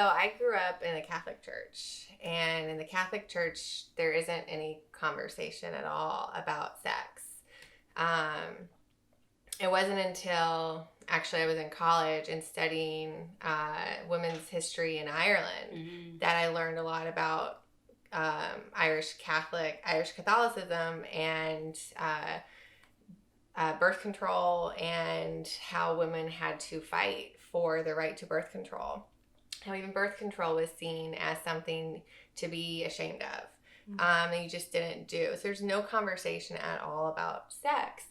I grew up in a Catholic church, and in the Catholic church, there isn't any conversation at all about sex. It wasn't until actually I was in college and studying women's history in Ireland that I learned a lot about Irish Catholicism and birth control, and how women had to fight for the right to birth control. How even birth control was seen as something to be ashamed of. And you just didn't do. So there's no conversation at all about sex.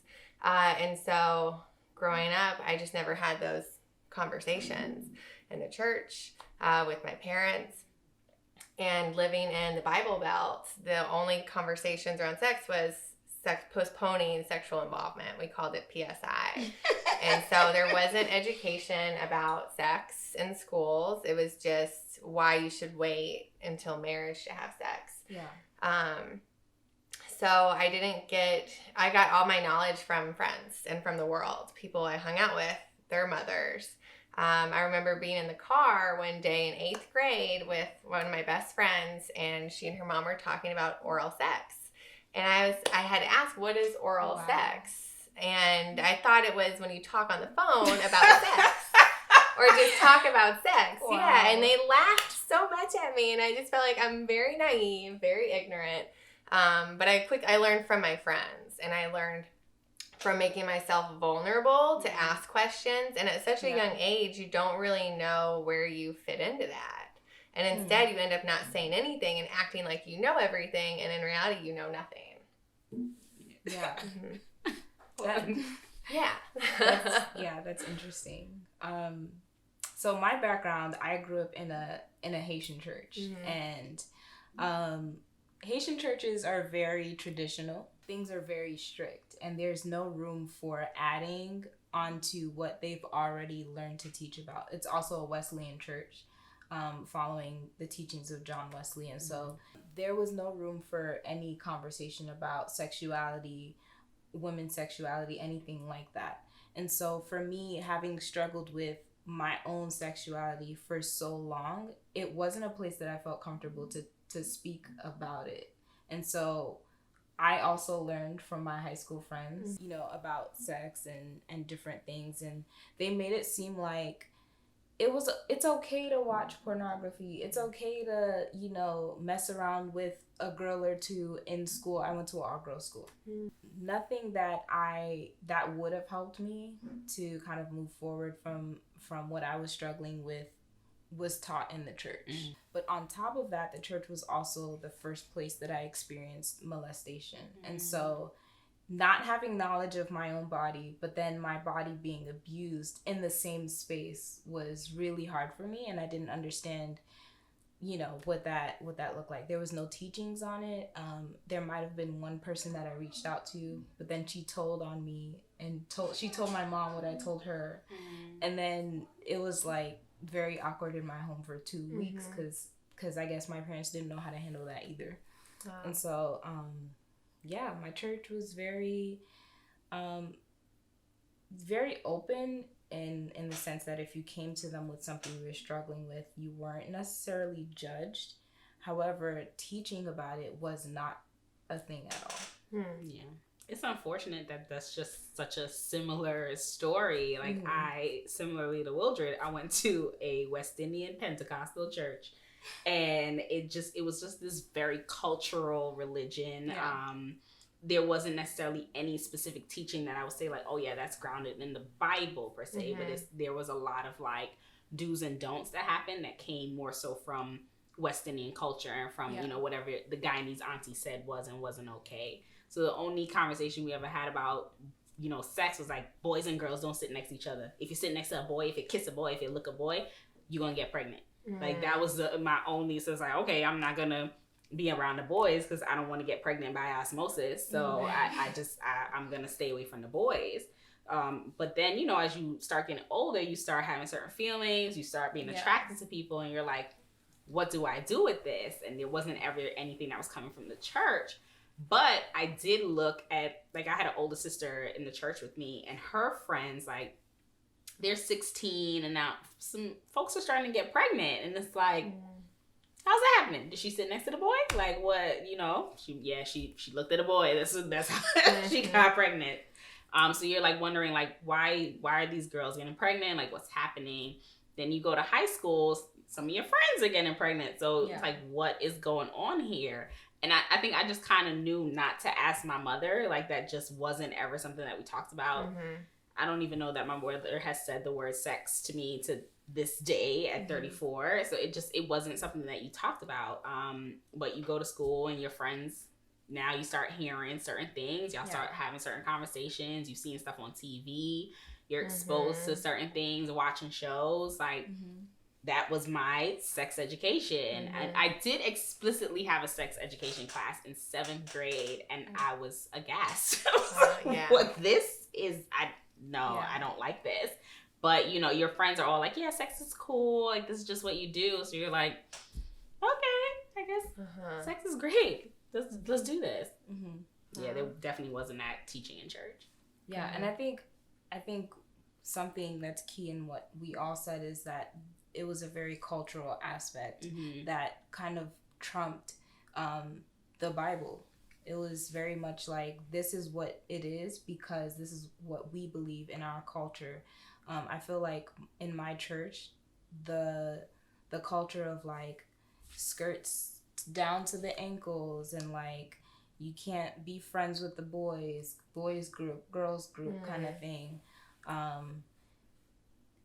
And so growing up, I just never had those conversations in the church with my parents. And living in the Bible Belt, the only conversations around sex was postponing sexual involvement. We called it PSI. And so there wasn't education about sex in schools. It was just why you should wait until marriage to have sex. Yeah. So I got all my knowledge from friends and from the world, people I hung out with, their mothers. I remember being in the car one day in 8th grade with one of my best friends, and she and her mom were talking about oral sex. And I had to ask, what is oral sex? And I thought it was when you talk on the phone about sex. Or just talk about sex. Wow. Yeah, and they laughed so much at me, and I just felt like I'm very naive, very ignorant. But I learned from my friends, and I learned from making myself vulnerable to ask questions. And at such a young age, you don't really know where you fit into that. And instead, you end up not saying anything and acting like you know everything, and in reality, you know nothing. Yeah. That's interesting. So my background, I grew up in a Haitian church, and Haitian churches are very traditional. Things are very strict, and there's no room for adding onto what they've already learned to teach about. It's also a Wesleyan church, following the teachings of John Wesley, and so there was no room for any conversation about sexuality, women's sexuality, anything like that. And so for me, having struggled with my own sexuality for so long, it wasn't a place that I felt comfortable to speak about it. And so I also learned from my high school friends, about sex and different things, and they made it seem like it's okay to watch pornography. It's okay to, mess around with a girl or two in school. I went to an all-girls school. Nothing that would have helped me to kind of move forward from what I was struggling with was taught in the church. But on top of that, the church was also the first place that I experienced molestation. And so not having knowledge of my own body, but then my body being abused in the same space was really hard for me, and I didn't understand, what that looked like. There was no teachings on it. There might have been one person that I reached out to, but then she told on me and she told my mom what I told her, and then it was like very awkward in my home for 2 weeks because I guess my parents didn't know how to handle that either. And so my church was very very open in the sense that if you came to them with something you were struggling with, you weren't necessarily judged. However, teaching about it was not a thing at all. Yeah. It's unfortunate that that's just such a similar story. Like I, similarly to Wildred, I went to a West Indian Pentecostal church, and it was just this very cultural religion. Yeah. There wasn't necessarily any specific teaching that I would say like, oh yeah, that's grounded in the Bible per se, but there was a lot of like do's and don'ts that happened that came more so from West Indian culture and from, whatever the Guyanese auntie said was and wasn't okay. So the only conversation we ever had about, sex was like boys and girls don't sit next to each other. If you sit next to a boy, if you kiss a boy, if you look a boy, you're going to get pregnant. Like that was my only, so it's like, okay, I'm not going to be around the boys because I don't want to get pregnant by osmosis. So I'm going to stay away from the boys. But then, as you start getting older, you start having certain feelings, you start being attracted to people, and you're like, what do I do with this? And there wasn't ever anything that was coming from the church. But I did look at, like, I had an older sister in the church with me, and her friends, like, they're 16 and now some folks are starting to get pregnant, and it's like, how's that happening? Did she sit next to the boy? Like, what, you know? She looked at a boy. That's how she got pregnant. So you're like wondering, like, why are these girls getting pregnant? Like, what's happening? Then you go to high school, some of your friends are getting pregnant. So it's like, what is going on here? And I think I just kind of knew not to ask my mother. Like, that just wasn't ever something that we talked about. I don't even know that my mother has said the word sex to me to this day at 34. So it wasn't something that you talked about. But you go to school and your friends, now you start hearing certain things. Y'all start having certain conversations. You've seen stuff on TV. You're exposed to certain things, watching shows. Like, that was my sex education. And I did explicitly have a sex education class in 7th grade, and I was aghast. What this is, I don't like this. But, you know, your friends are all like, yeah, sex is cool. Like, this is just what you do. So you're like, okay, I guess sex is great. Let's do this. Yeah, there definitely wasn't that teaching in church. Yeah, and I think something that's key in what we all said is that it was a very cultural aspect that kind of trumped the Bible. It was very much like, this is what it is because this is what we believe in our culture. I feel like in my church, the culture of like skirts down to the ankles and like you can't be friends with the boys group, girls group kind of thing.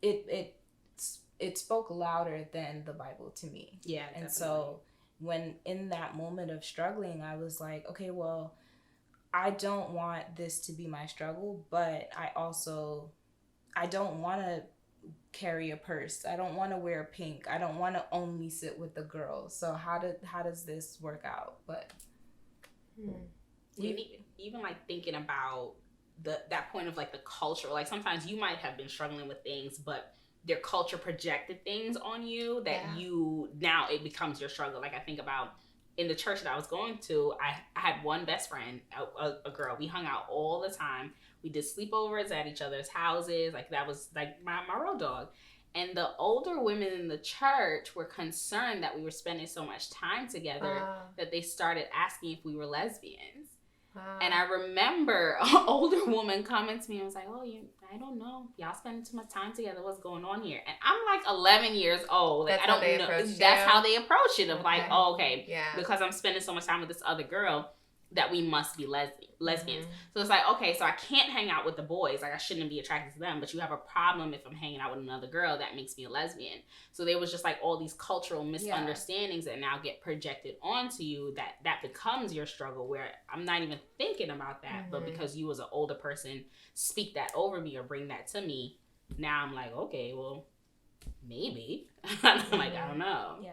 It spoke louder than the Bible to me. Yeah, and definitely. So when in that moment of struggling, I was like, okay, well, I don't want this to be my struggle, but I don't want to carry a purse. I don't want to wear pink. I don't want to only sit with the girls. So how does this work out? But even like thinking about that point of like the culture, like sometimes you might have been struggling with things, but their culture projected things on you that now it becomes your struggle. Like I think about in the church that I was going to, I had one best friend, a girl. We hung out all the time. We did sleepovers at each other's houses. Like that was like my road dog. And the older women in the church were concerned that we were spending so much time together that they started asking if we were lesbians. And I remember an older woman coming to me and was like, I don't know. Y'all spending too much time together. What's going on here? And I'm like 11 years old. Like, That's I don't how they know. approach That's you? how they approach it. Of like, okay, Yeah. because I'm spending so much time with this other girl that we must be lesbians. So it's like, okay, so I can't hang out with the boys. Like I shouldn't be attracted to them, but you have a problem if I'm hanging out with another girl that makes me a lesbian. So there was just like all these cultural misunderstandings that now get projected onto you that becomes your struggle, where I'm not even thinking about that, but because you as an older person speak that over me or bring that to me, now I'm like, okay, well, maybe. I'm like, I don't know. Yeah.